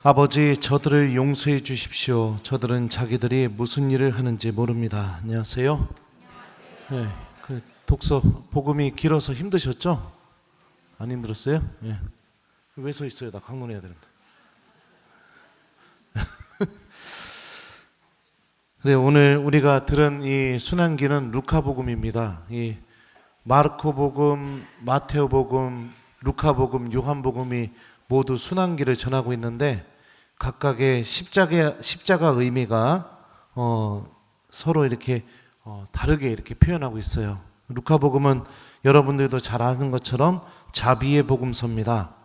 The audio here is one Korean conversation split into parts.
아버지, 저들을 용서해 주십시오. 저들은 자기들이 무슨 일을 하는지 모릅니다. 안녕하세요. 네, 그 독서 복음이 길어서 힘드셨죠? 안 힘들었어요? 네. 왜 서 있어요? 나 강론해야 되는데. 그래, 오늘 우리가 들은 이 순환기는 루카복음입니다. 이 마르코복음, 마테오복음, 루카복음, 요한복음이 모두 순환기를 전하고 있는데 각각의 십자가 의미가 서로 이렇게 다르게 이렇게 표현하고 있어요. 루카복음은 여러분들도 잘 아는 것처럼 자비의 복음서입니다.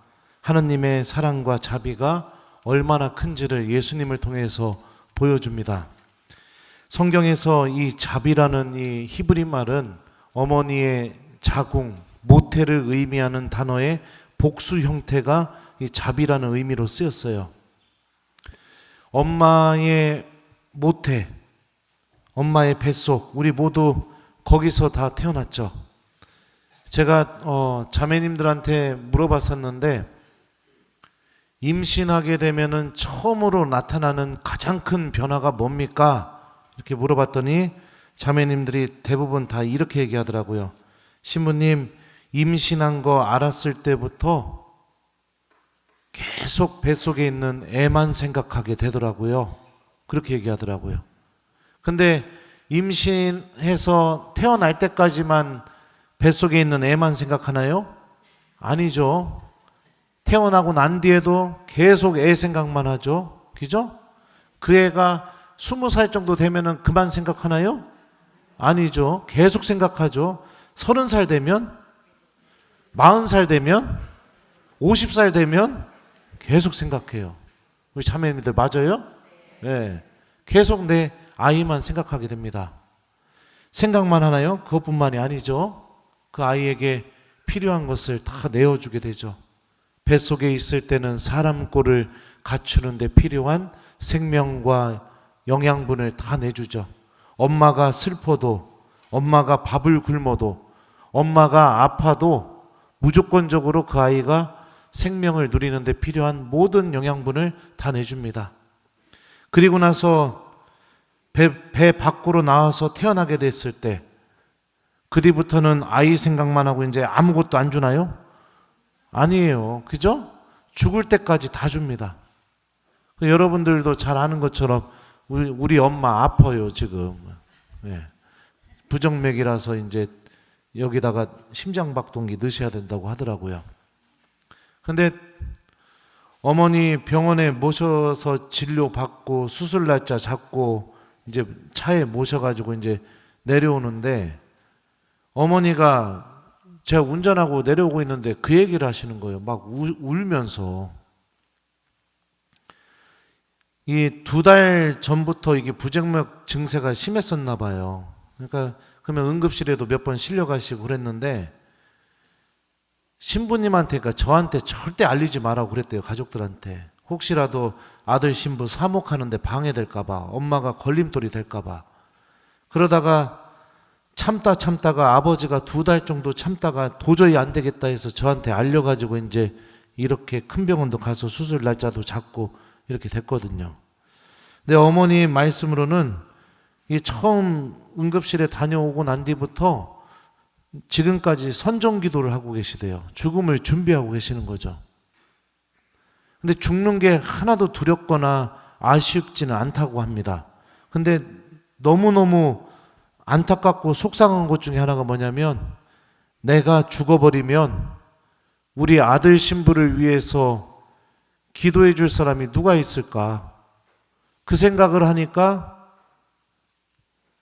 하느님의 사랑과 자비가 얼마나 큰지를 예수님을 통해서 보여줍니다. 성경에서 이 자비라는 이 히브리 말은 어머니의 자궁, 모태를 의미하는 단어의 복수 형태가 이 자비라는 의미로 쓰였어요. 엄마의 모태, 엄마의 뱃속, 우리 모두 거기서 다 태어났죠. 제가 자매님들한테 물어봤었는데 임신하게 되면은 처음으로 나타나는 가장 큰 변화가 뭡니까? 이렇게 물어봤더니 자매님들이 대부분 다 이렇게 얘기하더라고요. 신부님, 임신한 거 알았을 때부터 계속 뱃속에 있는 애만 생각하게 되더라고요. 그렇게 얘기하더라고요. 근데 임신해서 태어날 때까지만 뱃속에 있는 애만 생각하나요? 아니죠. 태어나고 난 뒤에도 계속 애 생각만 하죠. 그죠? 그 애가 20살 정도 되면은 그만 생각하나요? 아니죠. 계속 생각하죠. 30살 되면, 40살 되면, 50살 되면 계속 생각해요. 우리 자매님들 맞아요? 네. 계속 내 아이만 생각하게 됩니다. 생각만 하나요? 그것뿐만이 아니죠. 그 아이에게 필요한 것을 다 내어주게 되죠. 뱃속에 있을 때는 사람 꼴을 갖추는 데 필요한 생명과 영양분을 다 내주죠. 엄마가 슬퍼도, 엄마가 밥을 굶어도, 엄마가 아파도 무조건적으로 그 아이가 생명을 누리는 데 필요한 모든 영양분을 다 내줍니다. 그리고 나서 배 밖으로 나와서 태어나게 됐을 때 그 뒤부터는 아이 생각만 하고 이제 아무것도 안 주나요? 아니에요. 그죠? 죽을 때까지 다 줍니다. 여러분들도 잘 아는 것처럼 우리 엄마 아파요 지금. 네. 부정맥이라서 이제 여기다가 심장박동기 넣으셔야 된다고 하더라고요. 근데 어머니 병원에 모셔서 진료받고 수술 날짜 잡고 이제 차에 모셔가지고 이제 내려오는데 어머니가 제가 운전하고 내려오고 있는데 그 얘기를 하시는 거예요. 막 울면서. 이 2달 전부터 이게 부정맥 증세가 심했었나 봐요. 그러니까 그러면 응급실에도 몇 번 실려가시고 그랬는데 신부님한테, 그러니까 저한테 절대 알리지 말라고 그랬대요. 가족들한테. 혹시라도 아들 신부 사목하는데 방해될까봐, 엄마가 걸림돌이 될까봐. 그러다가 참다가 아버지가 2달 정도 참다가 도저히 안 되겠다 해서 저한테 알려가지고 이제 이렇게 큰 병원도 가서 수술 날짜도 잡고 이렇게 됐거든요. 근데 어머니 말씀으로는 이 처음 응급실에 다녀오고 난 뒤부터 지금까지 선종기도를 하고 계시대요. 죽음을 준비하고 계시는 거죠. 근데 죽는 게 하나도 두렵거나 아쉽지는 않다고 합니다. 근데 너무너무 안타깝고 속상한 것 중에 하나가 뭐냐면 내가 죽어버리면 우리 아들 신부를 위해서 기도해 줄 사람이 누가 있을까? 그 생각을 하니까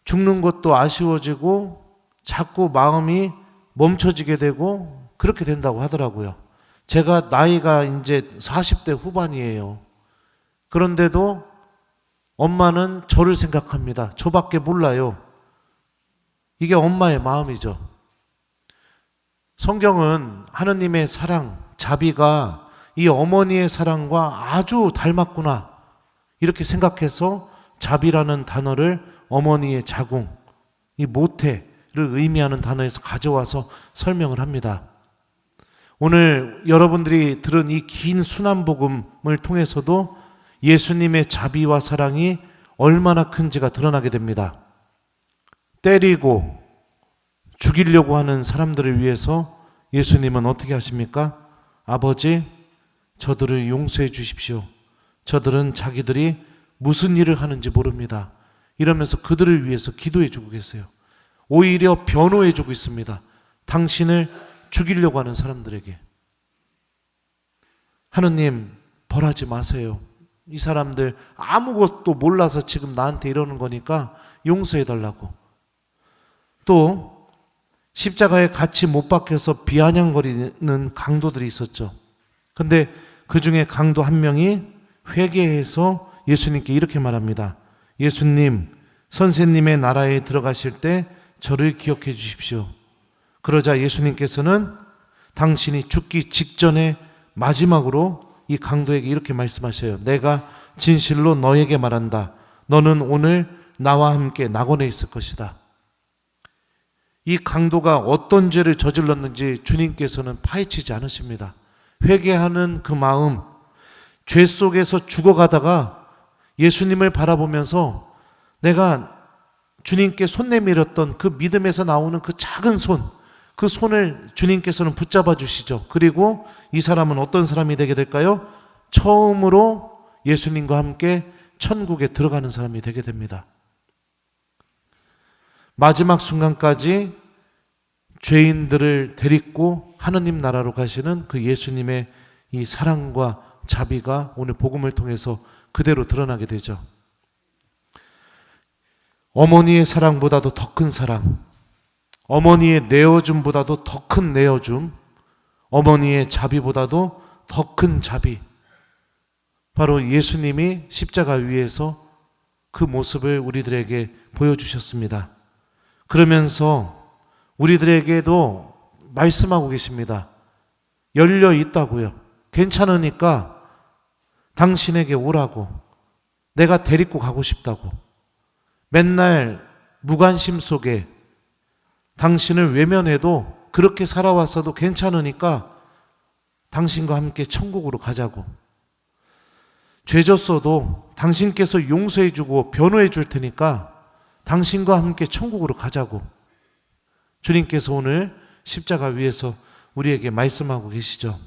죽는 것도 아쉬워지고 자꾸 마음이 멈춰지게 되고 그렇게 된다고 하더라고요. 제가 나이가 이제 40대 후반이에요. 그런데도 엄마는 저를 생각합니다. 저밖에 몰라요. 이게 엄마의 마음이죠. 성경은 하느님의 사랑, 자비가 이 어머니의 사랑과 아주 닮았구나 이렇게 생각해서 자비라는 단어를 어머니의 자궁, 이 모태를 의미하는 단어에서 가져와서 설명을 합니다. 오늘 여러분들이 들은 이 긴 순환복음을 통해서도 예수님의 자비와 사랑이 얼마나 큰지가 드러나게 됩니다. 때리고 죽이려고 하는 사람들을 위해서 예수님은 어떻게 하십니까? 아버지, 저들을 용서해 주십시오. 저들은 자기들이 무슨 일을 하는지 모릅니다. 이러면서 그들을 위해서 기도해 주고 계세요. 오히려 변호해 주고 있습니다. 당신을 죽이려고 하는 사람들에게. 하느님, 벌하지 마세요. 이 사람들 아무것도 몰라서 지금 나한테 이러는 거니까 용서해 달라고. 또 십자가에 같이 못 박혀서 비아냥거리는 강도들이 있었죠. 근데 그 중에 강도 한 명이 회개해서 예수님께 이렇게 말합니다. 예수님, 선생님의 나라에 들어가실 때 저를 기억해 주십시오. 그러자 예수님께서는 당신이 죽기 직전에 마지막으로 이 강도에게 이렇게 말씀하셔요. 내가 진실로 너에게 말한다. 너는 오늘 나와 함께 낙원에 있을 것이다. 이 강도가 어떤 죄를 저질렀는지 주님께서는 파헤치지 않으십니다. 회개하는 그 마음, 죄 속에서 죽어가다가 예수님을 바라보면서 내가 주님께 손 내밀었던 그 믿음에서 나오는 그 작은 손, 그 손을 주님께서는 붙잡아 주시죠. 그리고 이 사람은 어떤 사람이 되게 될까요? 처음으로 예수님과 함께 천국에 들어가는 사람이 되게 됩니다. 마지막 순간까지 죄인들을 데리고 하느님 나라로 가시는 그 예수님의 이 사랑과 자비가 오늘 복음을 통해서 그대로 드러나게 되죠. 어머니의 사랑보다도 더 큰 사랑, 어머니의 내어줌보다도 더 큰 내어줌, 어머니의 자비보다도 더 큰 자비, 바로 예수님이 십자가 위에서 그 모습을 우리들에게 보여주셨습니다. 그러면서 우리들에게도 말씀하고 계십니다. 열려 있다고요. 괜찮으니까 당신에게 오라고. 내가 데리고 가고 싶다고. 맨날 무관심 속에 당신을 외면해도 그렇게 살아왔어도 괜찮으니까 당신과 함께 천국으로 가자고. 죄 졌어도 당신께서 용서해 주고 변호해 줄 테니까 당신과 함께 천국으로 가자고. 주님께서 오늘 십자가 위에서 우리에게 말씀하고 계시죠.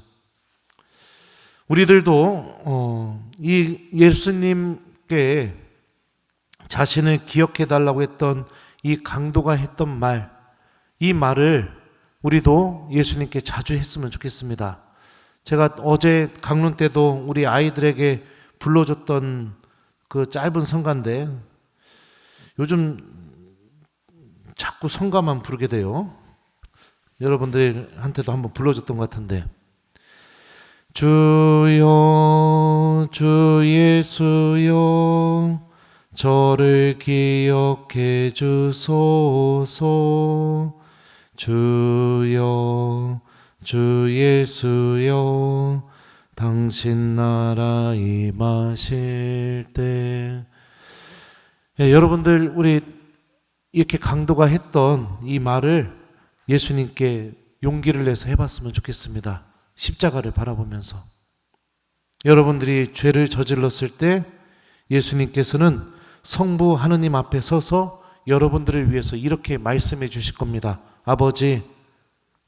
우리들도 이 예수님께 자신을 기억해 달라고 했던 이 강도가 했던 말, 이 말을 우리도 예수님께 자주 했으면 좋겠습니다. 제가 어제 강론 때도 우리 아이들에게 불러줬던 그 짧은 성가인데 요즘 자꾸 성가만 부르게 돼요. 여러분들한테도 한번 불러줬던 것 같은데, 주여 주 예수여 저를 기억해 주소서. 주여 주 예수여 당신 나라 임하실 때. 여러분들 우리 이렇게 강도가 했던 이 말을 예수님께 용기를 내서 해봤으면 좋겠습니다. 십자가를 바라보면서. 여러분들이 죄를 저질렀을 때 예수님께서는 성부 하느님 앞에 서서 여러분들을 위해서 이렇게 말씀해 주실 겁니다. 아버지,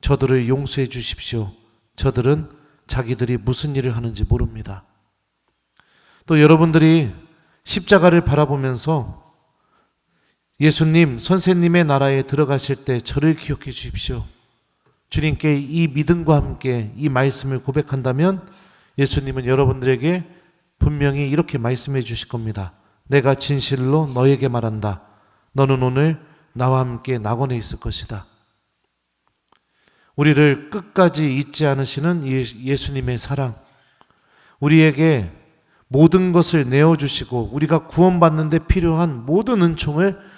저들을 용서해 주십시오. 저들은 자기들이 무슨 일을 하는지 모릅니다. 또 여러분들이 십자가를 바라보면서 예수님, 선생님의 나라에 들어가실 때 저를 기억해 주십시오. 주님께 이 믿음과 함께 이 말씀을 고백한다면 예수님은 여러분들에게 분명히 이렇게 말씀해 주실 겁니다. 내가 진실로 너에게 말한다. 너는 오늘 나와 함께 낙원에 있을 것이다. 우리를 끝까지 잊지 않으시는 예수님의 사랑, 우리에게 모든 것을 내어주시고 우리가 구원받는 데 필요한 모든 은총을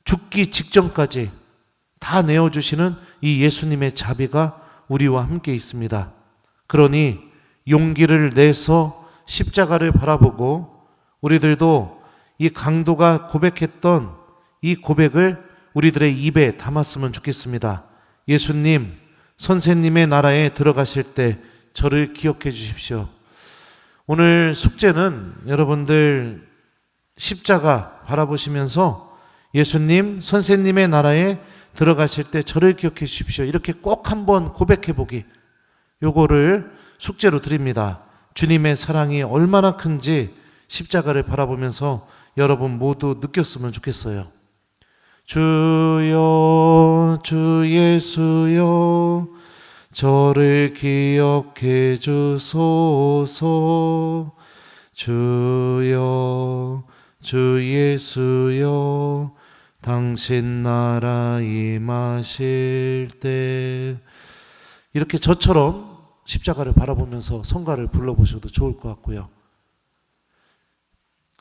죽기 직전까지 다 내어주시는 이 예수님의 자비가 우리와 함께 있습니다. 그러니 용기를 내서 십자가를 바라보고 우리들도 이 강도가 고백했던 이 고백을 우리들의 입에 담았으면 좋겠습니다. 예수님, 선생님의 나라에 들어가실 때 저를 기억해 주십시오. 오늘 숙제는 여러분들 십자가 바라보시면서 예수님, 선생님의 나라에 들어가실 때 저를 기억해 주십시오. 이렇게 꼭 한번 고백해 보기. 요거를 숙제로 드립니다. 주님의 사랑이 얼마나 큰지 십자가를 바라보면서 여러분 모두 느꼈으면 좋겠어요. 주여, 주 예수여, 저를 기억해 주소서. 주여, 주 예수여, 당신 나라 임하실 때. 이렇게 저처럼 십자가를 바라보면서 성가를 불러보셔도 좋을 것 같고요.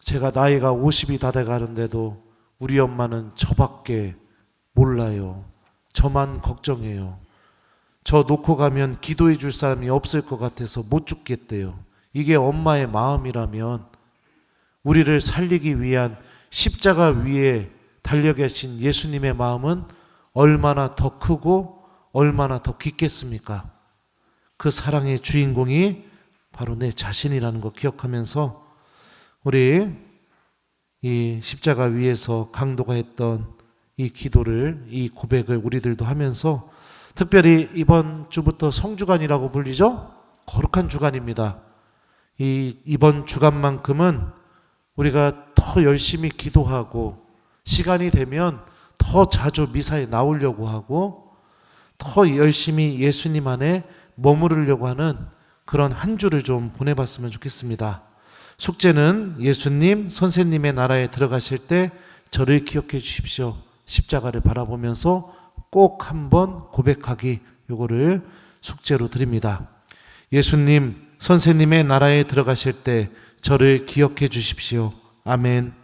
제가 나이가 50이 다 돼가는데도 우리 엄마는 저밖에 몰라요. 저만 걱정해요. 저 놓고 가면 기도해 줄 사람이 없을 것 같아서 못 죽겠대요. 이게 엄마의 마음이라면 우리를 살리기 위한 십자가 위에 달려 계신 예수님의 마음은 얼마나 더 크고 얼마나 더 깊겠습니까? 그 사랑의 주인공이 바로 내 자신이라는 거 기억하면서 우리 이 십자가 위에서 강도가 했던 이 기도를, 이 고백을 우리들도 하면서, 특별히 이번 주부터 성주간이라고 불리죠? 거룩한 주간입니다. 이번 주간만큼은 우리가 더 열심히 기도하고 시간이 되면 더 자주 미사에 나오려고 하고 더 열심히 예수님 안에 머무르려고 하는 그런 한 주를 좀 보내봤으면 좋겠습니다. 숙제는 예수님, 선생님의 나라에 들어가실 때 저를 기억해 주십시오. 십자가를 바라보면서 꼭 한번 고백하기, 요거를 숙제로 드립니다. 예수님, 선생님의 나라에 들어가실 때 저를 기억해 주십시오. 아멘.